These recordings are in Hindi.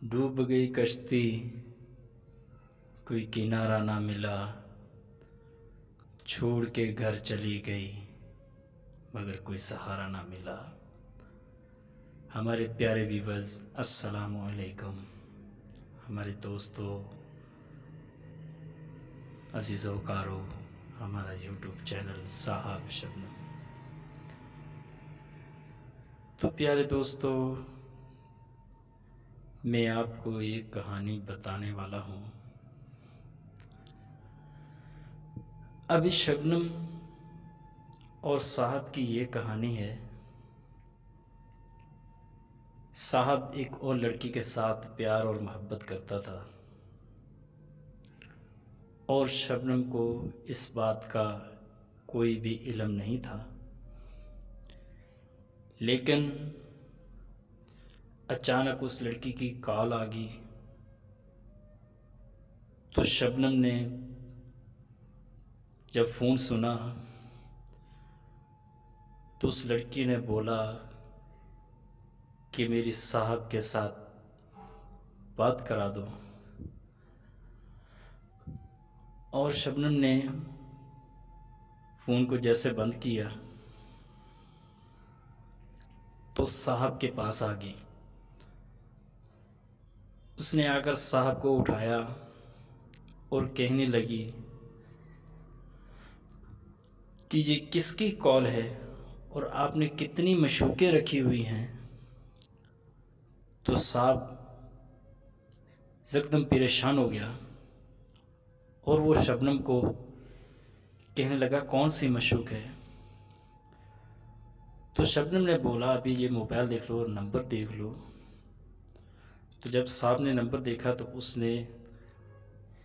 डूब गई कश्ती, कोई किनारा ना मिला। छोड़ के घर चली गई, मगर कोई सहारा ना मिला। हमारे प्यारे व्यूवर्स, अस्सलामु अलैकुम। हमारे दोस्तों, अजीज़ों कारो, हमारा यूट्यूब चैनल साहब शबनम। तो प्यारे दोस्तों, मैं आपको एक कहानी बताने वाला हूँ। अभी शबनम और साहब की ये कहानी है। साहब एक और लड़की के साथ प्यार और मोहब्बत करता था और शबनम को इस बात का कोई भी इल्म नहीं था। लेकिन अचानक उस लड़की की कॉल आ गई तो शबनम ने जब फ़ोन सुना तो उस लड़की ने बोला कि मेरी साहब के साथ बात करा दो। और शबनम ने फ़ोन को जैसे बंद किया तो साहब के पास आ गई। उसने आकर साहब को उठाया और कहने लगी कि ये किसकी कॉल है और आपने कितनी मशूक़ें रखी हुई हैं। तो साहब एकदम परेशान हो गया और वो शबनम को कहने लगा, कौन सी मशूक़ है। तो शबनम ने बोला, अभी ये मोबाइल देख लो और नंबर देख लो। तो जब साहब ने नंबर देखा तो उसने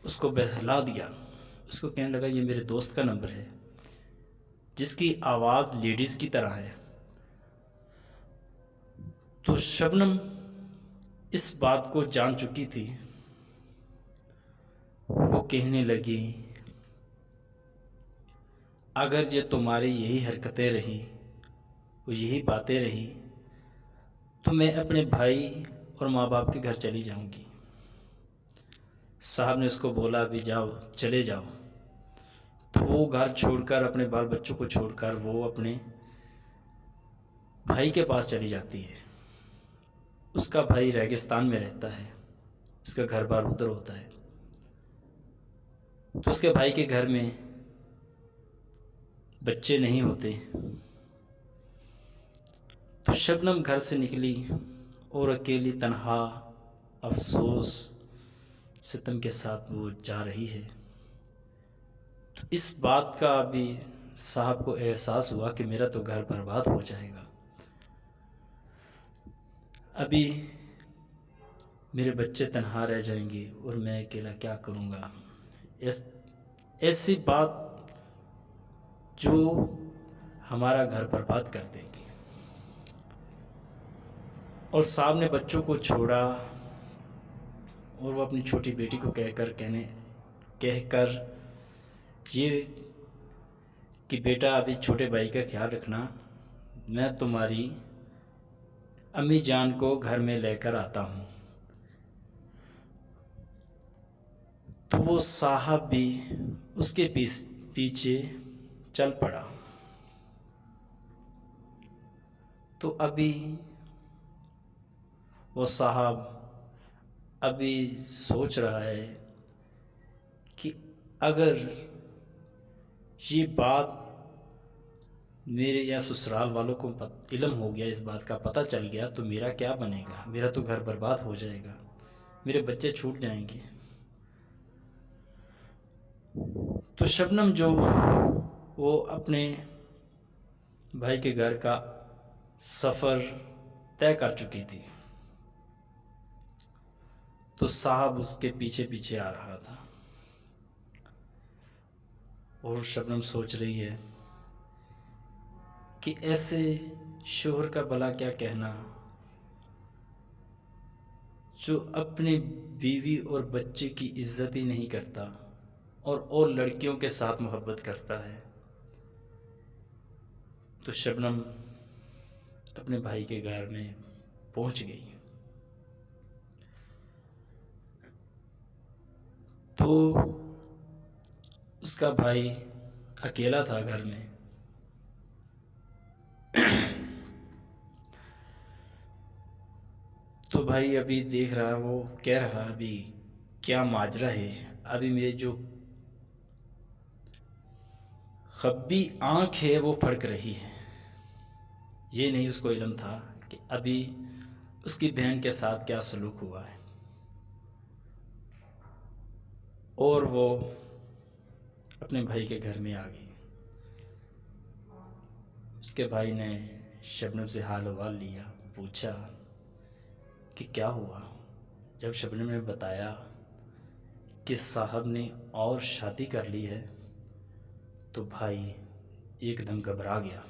उसको बहला दिया। उसको कहने लगा, ये मेरे दोस्त का नंबर है जिसकी आवाज़ लेडीज़ की तरह है। तो शबनम इस बात को जान चुकी थी। वो कहने लगी, अगर ये तुम्हारी यही हरकतें रही और यही बातें रही तो मैं अपने भाई और माँ बाप के घर चली जाऊंगी। साहब ने उसको बोला, अभी जाओ, चले जाओ। तो वो घर छोड़कर, अपने बाल बच्चों को छोड़कर वो अपने भाई के पास चली जाती है। उसका भाई रेगिस्तान में रहता है, उसका घर बार उधर होता है। तो उसके भाई के घर में बच्चे नहीं होते। तो शबनम घर से निकली और अकेली तन्हा अफसोस सितम के साथ वो जा रही है। तो इस बात का अभी साहब को एहसास हुआ कि मेरा तो घर बर्बाद हो जाएगा। अभी मेरे बच्चे तन्हा रह जाएंगे और मैं अकेला क्या करूँगा। ऐसी बात जो हमारा घर बर्बाद कर देगी। और साहब ने बच्चों को छोड़ा और वो अपनी छोटी बेटी को कहकर ये कि बेटा, अभी छोटे भाई का ख्याल रखना, मैं तुम्हारी अम्मी जान को घर में लेकर आता हूँ। तो वो साहब भी उसके पीछे चल पड़ा। तो अभी वो साहब अभी सोच रहा है कि अगर ये बात मेरे या ससुराल वालों को इल्म हो गया, इस बात का पता चल गया, तो मेरा क्या बनेगा। मेरा तो घर बर्बाद हो जाएगा, मेरे बच्चे छूट जाएंगे। तो शबनम जो वो अपने भाई के घर का सफ़र तय कर चुकी थी, तो साहब उसके पीछे पीछे आ रहा था और शबनम सोच रही है कि ऐसे शोहर का भला क्या कहना जो अपनी बीवी और बच्चे की इज्जत ही नहीं करता और लड़कियों के साथ मोहब्बत करता है। तो शबनम अपने भाई के घर में पहुंच गई। तो उसका भाई अकेला था घर में। तो भाई अभी देख रहा, वो कह रहा अभी क्या माजरा है। अभी मेरे जो खब्बी आँख है वो फड़क रही है। ये नहीं उसको इल्म था कि अभी उसकी बहन के साथ क्या सलूक हुआ है। और वो अपने भाई के घर में आ गई। उसके भाई ने शबनम से हाल हवाल लिया, पूछा कि क्या हुआ। जब शबनम ने बताया कि साहब ने और शादी कर ली है, तो भाई एकदम घबरा गया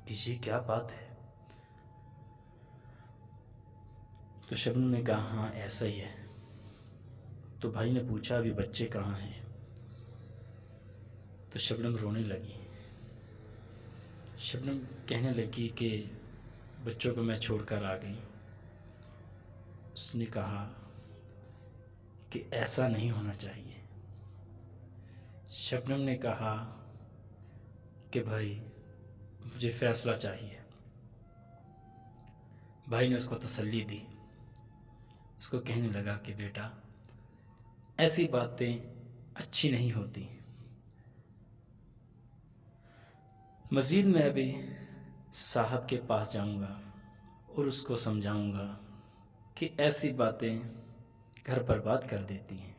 कि ये क्या बात है। तो शबनम ने कहा हाँ ऐसा ही है। तो भाई ने पूछा अभी बच्चे कहाँ हैं। तो शबनम रोने लगी। शबनम कहने लगी कि बच्चों को मैं छोड़कर आ गई। उसने कहा कि ऐसा नहीं होना चाहिए। शबनम ने कहा कि भाई मुझे फ़ैसला चाहिए। भाई ने उसको तसल्ली दी। उसको कहने लगा कि बेटा ऐसी बातें अच्छी नहीं होती। मज़ीद मैं अभी साहब के पास जाऊंगा और उसको समझाऊंगा कि ऐसी बातें घर बर्बाद कर देती हैं।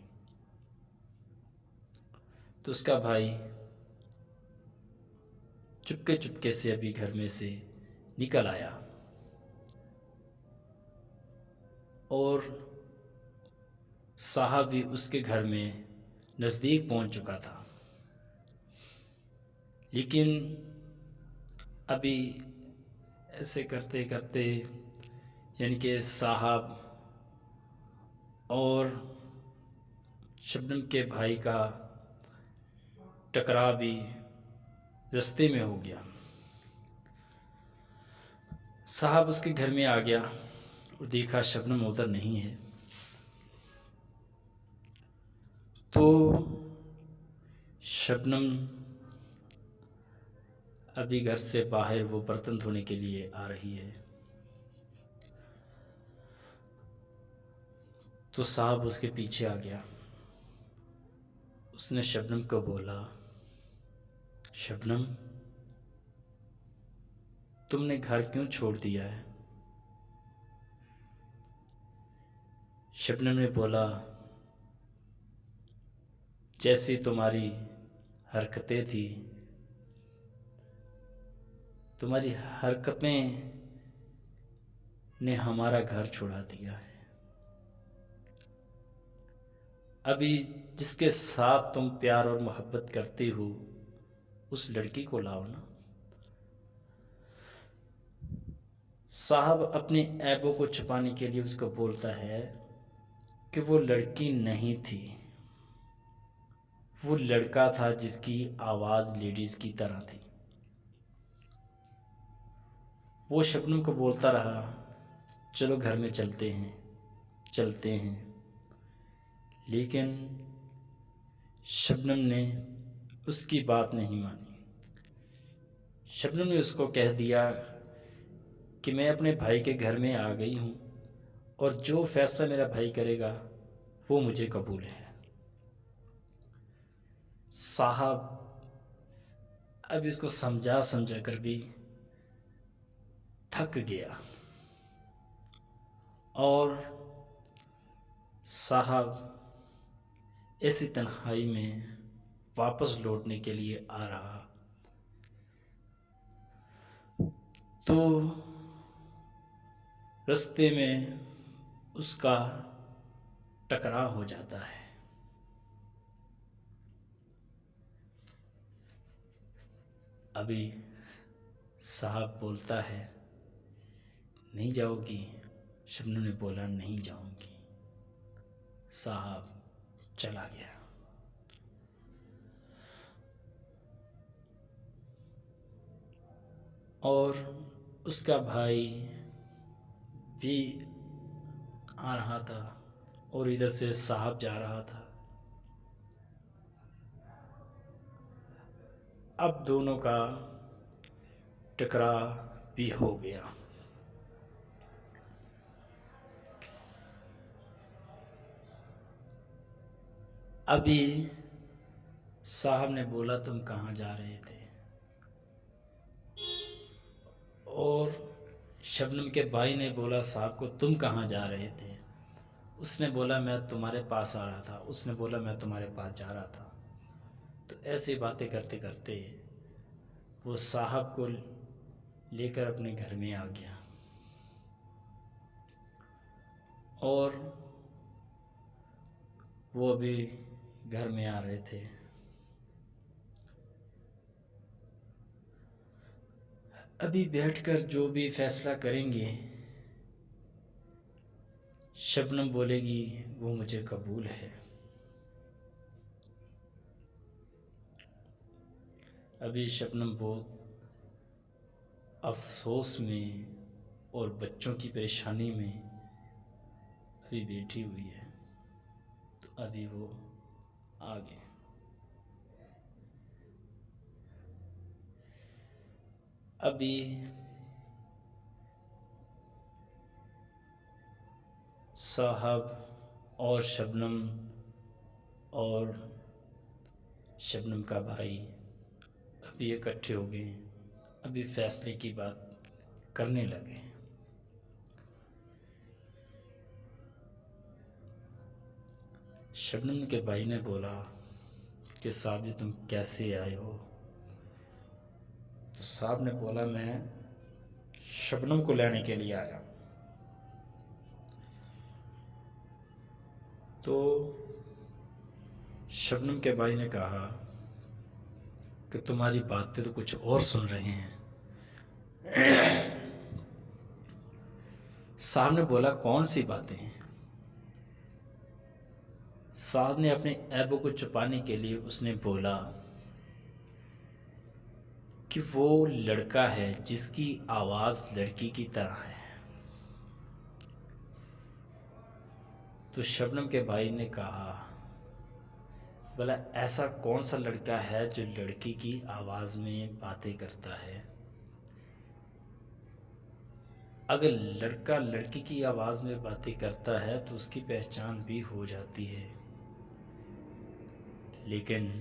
तो उसका भाई चुपके चुपके से अभी घर में से निकल आया और साहब भी उसके घर में नज़दीक पहुंच चुका था। लेकिन अभी ऐसे करते करते यानी कि साहब और शबनम के भाई का टकराव भी रास्ते में हो गया। साहब उसके घर में आ गया और देखा शबनम उधर नहीं है। तो शबनम अभी घर से बाहर वो बर्तन धोने के लिए आ रही है। तो साहब उसके पीछे आ गया। उसने शबनम को बोला, शबनम तुमने घर क्यों छोड़ दिया है। शबनम ने बोला, जैसी तुम्हारी हरकतें थी, तुम्हारी हरकतें ने हमारा घर छुड़ा दिया है। अभी जिसके साथ तुम प्यार और मोहब्बत करती हो उस लड़की को लाओ ना। साहब अपने ऐबों को छुपाने के लिए उसको बोलता है कि वो लड़की नहीं थी, वो लड़का था जिसकी आवाज़ लेडीज़ की तरह थी। वो शबनम को बोलता रहा, चलो घर में चलते हैं चलते हैं। लेकिन शबनम ने उसकी बात नहीं मानी। शबनम ने उसको कह दिया कि मैं अपने भाई के घर में आ गई हूँ और जो फैसला मेरा भाई करेगा वो मुझे कबूल है। साहब अब इसको समझा समझा कर भी थक गया और साहब ऐसी तन्हाई में वापस लौटने के लिए आ रहा। तो रास्ते में उसका टकराव हो जाता है। अभी साहब बोलता है, नहीं जाओगी। शबनम ने बोला, नहीं जाऊंगी। साहब चला गया। और उसका भाई भी आ रहा था और इधर से साहब जा रहा था। अब दोनों का टकराव भी हो गया। अभी साहब ने बोला तुम कहाँ जा रहे थे, और शबनम के भाई ने बोला साहब को तुम कहाँ जा रहे थे। उसने बोला मैं तुम्हारे पास आ रहा था, उसने बोला मैं तुम्हारे पास जा रहा था। तो ऐसी बातें करते करते वो साहब को लेकर अपने घर में आ गया, और वो भी घर में आ रहे थे। अभी बैठकर जो भी फैसला करेंगे, शबनम बोलेगी वो मुझे कबूल है। अभी शबनम बहुत अफसोस में और बच्चों की परेशानी में अभी बैठी हुई है। तो अभी वो आ गए। अभी साहब और शबनम और शबनम का भाई अभी इकट्ठे हो गए। अभी फैसले की बात करने लगे। शबनम के भाई ने बोला कि साहब जी तुम कैसे आए हो। तो साहब ने बोला मैं शबनम को लेने के लिए आया। तो शबनम के भाई ने कहा कि तुम्हारी बातें तो कुछ और सुन रहे हैं। साहब ने बोला कौन सी बातें हैं। साहब ने अपने ऐबों को छुपाने के लिए उसने बोला कि वो लड़का है जिसकी आवाज़ लड़की की तरह है। तो शबनम के भाई ने कहा बोला ऐसा कौन सा लड़का है जो लड़की की आवाज़ में बातें करता है। अगर लड़का लड़की की आवाज़ में बातें करता है तो उसकी पहचान भी हो जाती है, लेकिन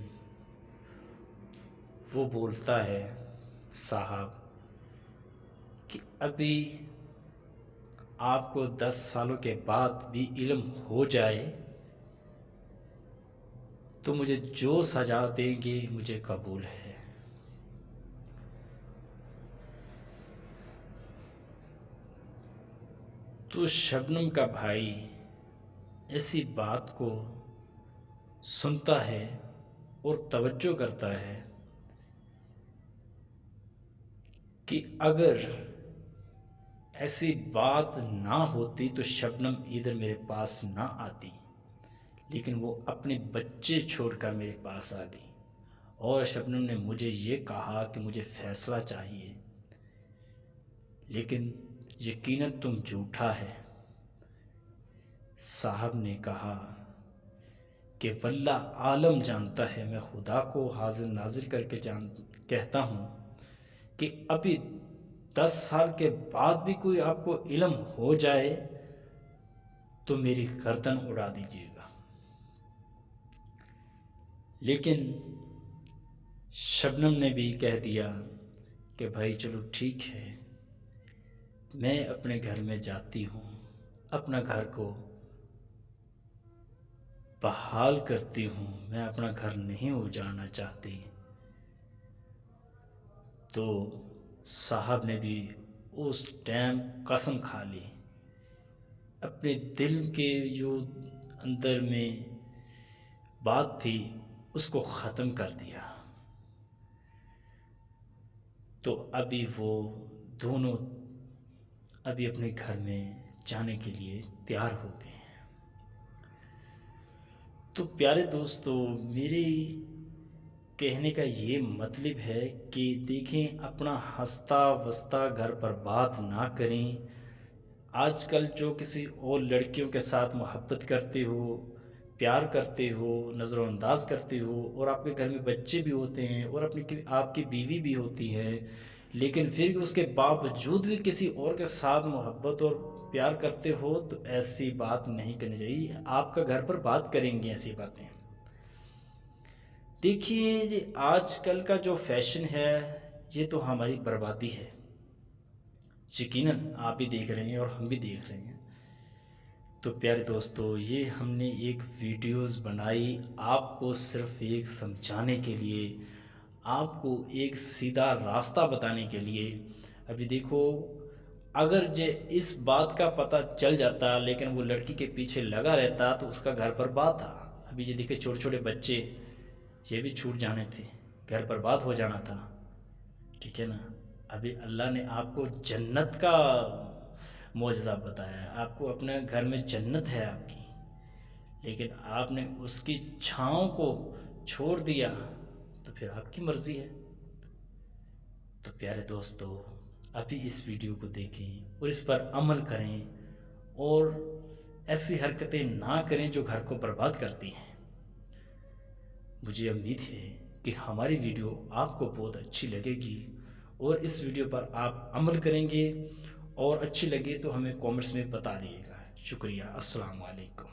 वो बोलता है साहब कि अभी आपको 10 सालों के बाद भी इल्म हो जाए तो मुझे जो सज़ा देंगे मुझे कबूल है। तो शबनम का भाई ऐसी बात को सुनता है और तवज्जो करता है कि अगर ऐसी बात ना होती तो शबनम इधर मेरे पास ना आती, लेकिन वो अपने बच्चे छोड़कर मेरे पास आ गई। और शबनम ने मुझे ये कहा कि मुझे फ़ैसला चाहिए, लेकिन यकीनन तुम झूठा है। साहब ने कहा कि वल्लाह आलम जानता है, मैं खुदा को हाजिर नाजिर करके कहता हूँ कि अभी 10 साल के बाद भी कोई आपको इल्म हो जाए तो मेरी गर्दन उड़ा दीजिएगा। लेकिन शबनम ने भी कह दिया कि भाई चलो ठीक है, मैं अपने घर में जाती हूँ, अपना घर को बहाल करती हूँ, मैं अपना घर नहीं उजाड़ना चाहती। तो साहब ने भी उस टाइम कसम खा ली, अपने दिल के जो अंदर में बात थी उसको ख़त्म कर दिया। तो अभी वो दोनों अभी अपने घर में जाने के लिए तैयार हो गए हैं। तो प्यारे दोस्तों, मेरे कहने का ये मतलब है कि देखें, अपना हंसता वसता घर पर बात ना करें। आजकल जो किसी और लड़कियों के साथ मोहब्बत करते हो, प्यार करते हो, नज़रअंदाज करते हो, और आपके घर में बच्चे भी होते हैं और आपकी बीवी भी होती है, लेकिन फिर भी उसके बावजूद भी किसी और के साथ मोहब्बत और प्यार करते हो, तो ऐसी बात नहीं करनी चाहिए। आपका घर पर बात करेंगे ऐसी बातें। देखिए जी, आजकल का जो फैशन है ये तो हमारी बर्बादी है। यकीनन आप भी देख रहे हैं और हम भी देख रहे हैं। तो प्यारे दोस्तों, ये हमने एक वीडियोस बनाई आपको सिर्फ एक समझाने के लिए, आपको एक सीधा रास्ता बताने के लिए। अभी देखो, अगर जे इस बात का पता चल जाता लेकिन वो लड़की के पीछे लगा रहता तो उसका घर बर्बाद था। अभी ये देखिए, छोटे छोटे बच्चे, ये भी छूट जाने थे, घर बर्बाद हो जाना था। ठीक है ना। अभी अल्लाह ने आपको जन्नत का मौजज़ा बताया है, आपको अपने घर में जन्नत है आपकी, लेकिन आपने उसकी छाँव को छोड़ दिया, तो फिर आपकी मर्ज़ी है। तो प्यारे दोस्तों, अभी इस वीडियो को देखें और इस पर अमल करें, और ऐसी हरकतें ना करें जो घर को बर्बाद करती हैं। मुझे उम्मीद है कि हमारी वीडियो आपको बहुत अच्छी लगेगी और इस वीडियो पर आप अमल करेंगे, और अच्छी लगे तो हमें कमेंट्स में बता दिएगा। शुक्रिया। अस्सलाम वालेकुम।